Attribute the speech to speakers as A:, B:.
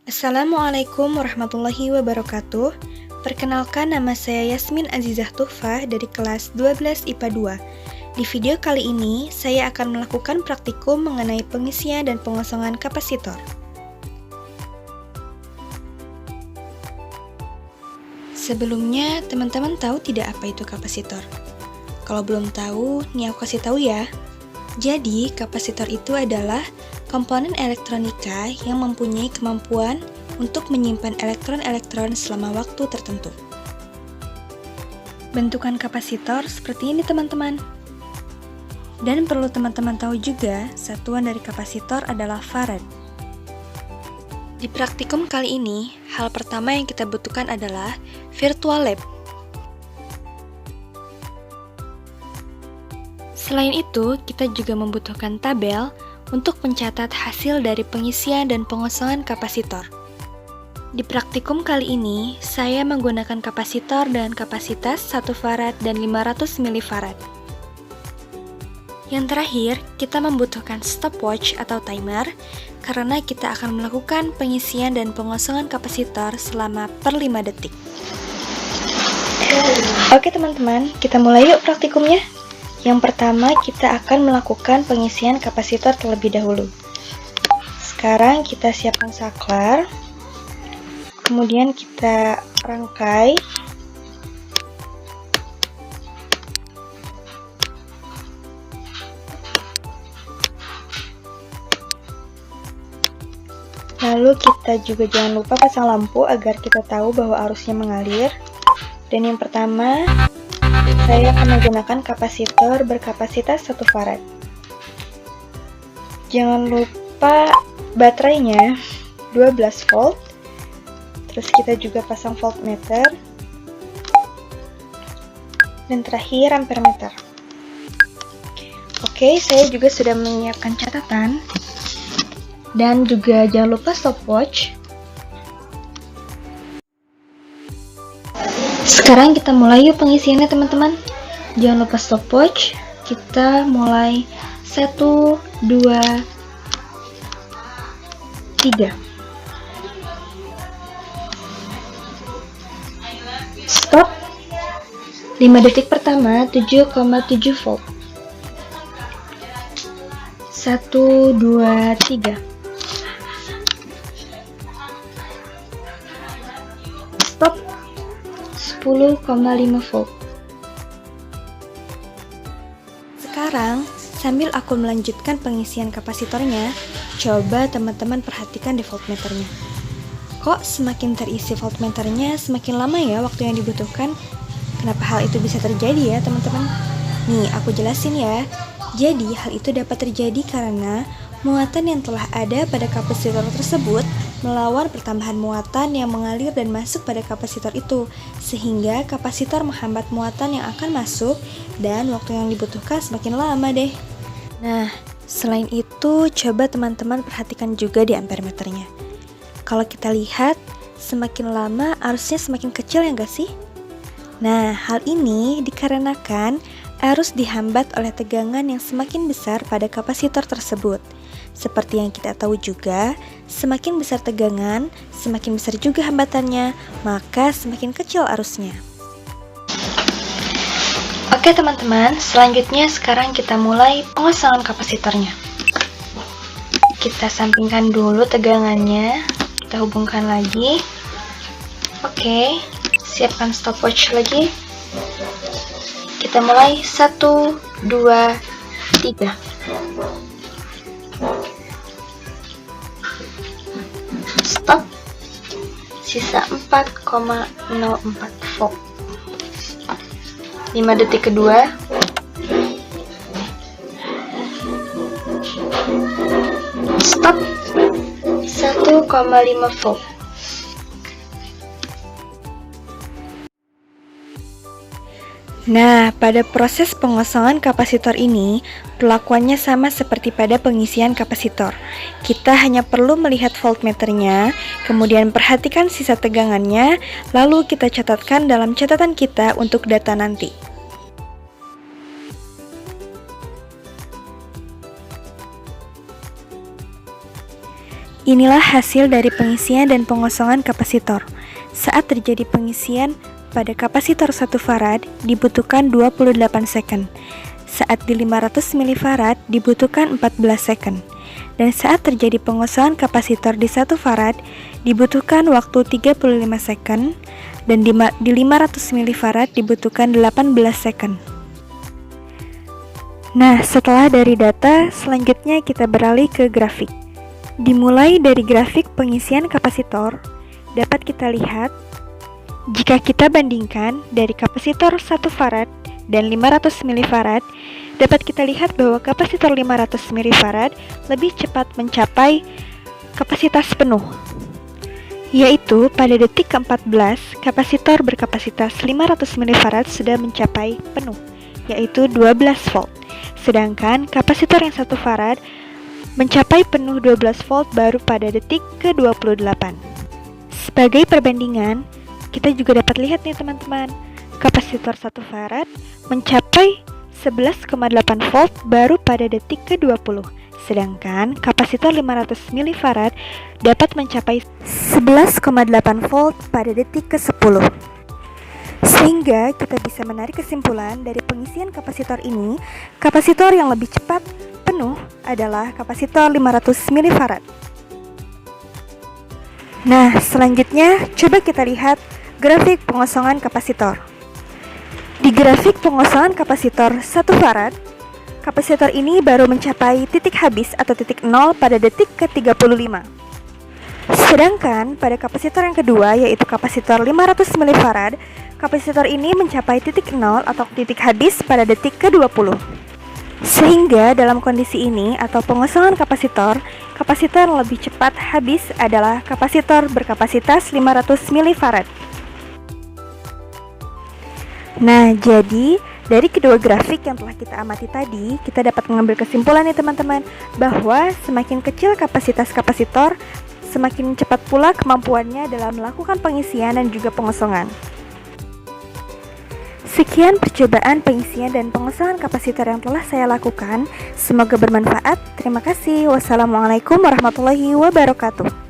A: Assalamualaikum warahmatullahi wabarakatuh. Perkenalkan, nama saya Yasmin Azizah Tuhfah dari kelas 12 IPA 2. Di video kali ini, saya akan melakukan praktikum mengenai pengisian dan pengosongan kapasitor. Sebelumnya, teman-teman tahu tidak apa itu kapasitor? Kalau belum tahu, nih aku kasih tahu ya. Jadi, kapasitor itu adalah komponen elektronika yang mempunyai kemampuan untuk menyimpan elektron-elektron selama waktu tertentu. Bentukan kapasitor seperti ini, teman-teman. Dan perlu teman-teman tahu juga, satuan dari kapasitor adalah farad. Di praktikum kali ini, hal pertama yang kita butuhkan adalah virtual lab. Selain itu, kita juga membutuhkan tabel untuk mencatat hasil dari pengisian dan pengosongan kapasitor. Di praktikum kali ini, saya menggunakan kapasitor dengan kapasitas 1 farad dan 500 milifarad. Yang terakhir, kita membutuhkan stopwatch atau timer karena kita akan melakukan pengisian dan pengosongan kapasitor selama per 5 detik. Oke teman-teman, kita mulai yuk praktikumnya. Yang pertama, kita akan melakukan pengisian kapasitor terlebih dahulu. Sekarang kita siapkan saklar, kemudian kita rangkai. Lalu kita juga jangan lupa pasang lampu agar kita tahu bahwa arusnya mengalir. Dan yang pertama, saya akan menggunakan kapasitor berkapasitas 1 farad. Jangan lupa baterainya 12 volt. Terus kita juga pasang voltmeter. Dan terakhir ampermeter. Oke, saya juga sudah menyiapkan catatan. Dan juga jangan lupa stopwatch. Sekarang kita mulai yuk pengisiannya teman-teman. Jangan lupa stopwatch. Kita mulai 1, 2, 3. Stop. 5 detik pertama 7,7 volt. 1, 2, 3. Stop. 10,5 volt. Sekarang, sambil aku melanjutkan pengisian kapasitornya, coba teman-teman perhatikan di voltmeternya. Kok semakin terisi voltmeternya, semakin lama ya waktu yang dibutuhkan? Kenapa hal itu bisa terjadi ya teman-teman? Nih, aku jelasin ya. Jadi, hal itu dapat terjadi karena muatan yang telah ada pada kapasitor tersebut melawan pertambahan muatan yang mengalir dan masuk pada kapasitor itu, sehingga kapasitor menghambat muatan yang akan masuk dan waktu yang dibutuhkan semakin lama deh. Nah, selain itu, coba teman-teman perhatikan juga di ampermeternya. Kalau kita lihat, semakin lama arusnya semakin kecil ya nggak sih? Nah, hal ini dikarenakan arus dihambat oleh tegangan yang semakin besar pada kapasitor tersebut. Seperti yang kita tahu juga, semakin besar tegangan, semakin besar juga hambatannya, maka semakin kecil arusnya. Oke teman-teman, selanjutnya sekarang kita mulai pengosongan kapasitornya. Kita sampingkan dulu tegangannya, kita hubungkan lagi. Oke, siapkan stopwatch lagi. Kita mulai 1, 2, 3. Stop. Sisa 4,04 volt. 5 detik kedua. Stop. 1,5 volt. Nah, pada proses pengosongan kapasitor ini, perlakuannya sama seperti pada pengisian kapasitor. Kita hanya perlu melihat voltmeternya, kemudian perhatikan sisa tegangannya, lalu kita catatkan dalam catatan kita untuk data nanti. Inilah hasil dari pengisian dan pengosongan kapasitor. Saat terjadi pengisian pada kapasitor 1 farad dibutuhkan 28 second. Saat di 500 milifarad dibutuhkan 14 second. Dan saat terjadi pengosongan kapasitor di 1 farad dibutuhkan waktu 35 second dan di 500 milifarad dibutuhkan 18 second. Nah, setelah dari data, selanjutnya kita beralih ke grafik. Dimulai dari grafik pengisian kapasitor, dapat kita lihat jika kita bandingkan dari kapasitor 1 farad dan 500 milifarad, dapat kita lihat bahwa kapasitor 500 milifarad lebih cepat mencapai kapasitas penuh. Yaitu pada detik ke-14, kapasitor berkapasitas 500 milifarad sudah mencapai penuh, yaitu 12 volt. Sedangkan kapasitor yang 1 farad mencapai penuh 12 volt baru pada detik ke-28. Sebagai perbandingan, kita juga dapat lihat nih teman-teman, kapasitor 1 farad mencapai 11,8 volt baru pada detik ke-20. Sedangkan kapasitor 500 milifarad dapat mencapai 11,8 volt pada detik ke-10. Sehingga kita bisa menarik kesimpulan dari pengisian kapasitor ini, kapasitor yang lebih cepat penuh adalah kapasitor 500 milifarad. Nah, selanjutnya coba kita lihat grafik pengosongan kapasitor. Di grafik pengosongan kapasitor 1 farad, kapasitor ini baru mencapai titik habis atau titik nol pada detik ke-35. Sedangkan pada kapasitor yang kedua, yaitu kapasitor 500 milifarad, kapasitor ini mencapai titik nol atau titik habis pada detik ke-20. Sehingga dalam kondisi ini atau pengosongan kapasitor, kapasitor yang lebih cepat habis adalah kapasitor berkapasitas 500 milifarad. Nah, jadi dari kedua grafik yang telah kita amati tadi, kita dapat mengambil kesimpulan nih teman-teman, bahwa semakin kecil kapasitas kapasitor, semakin cepat pula kemampuannya dalam melakukan pengisian dan juga pengosongan. Sekian percobaan pengisian dan pengosongan kapasitor yang telah saya lakukan. Semoga bermanfaat. Terima kasih. Wassalamualaikum warahmatullahi wabarakatuh.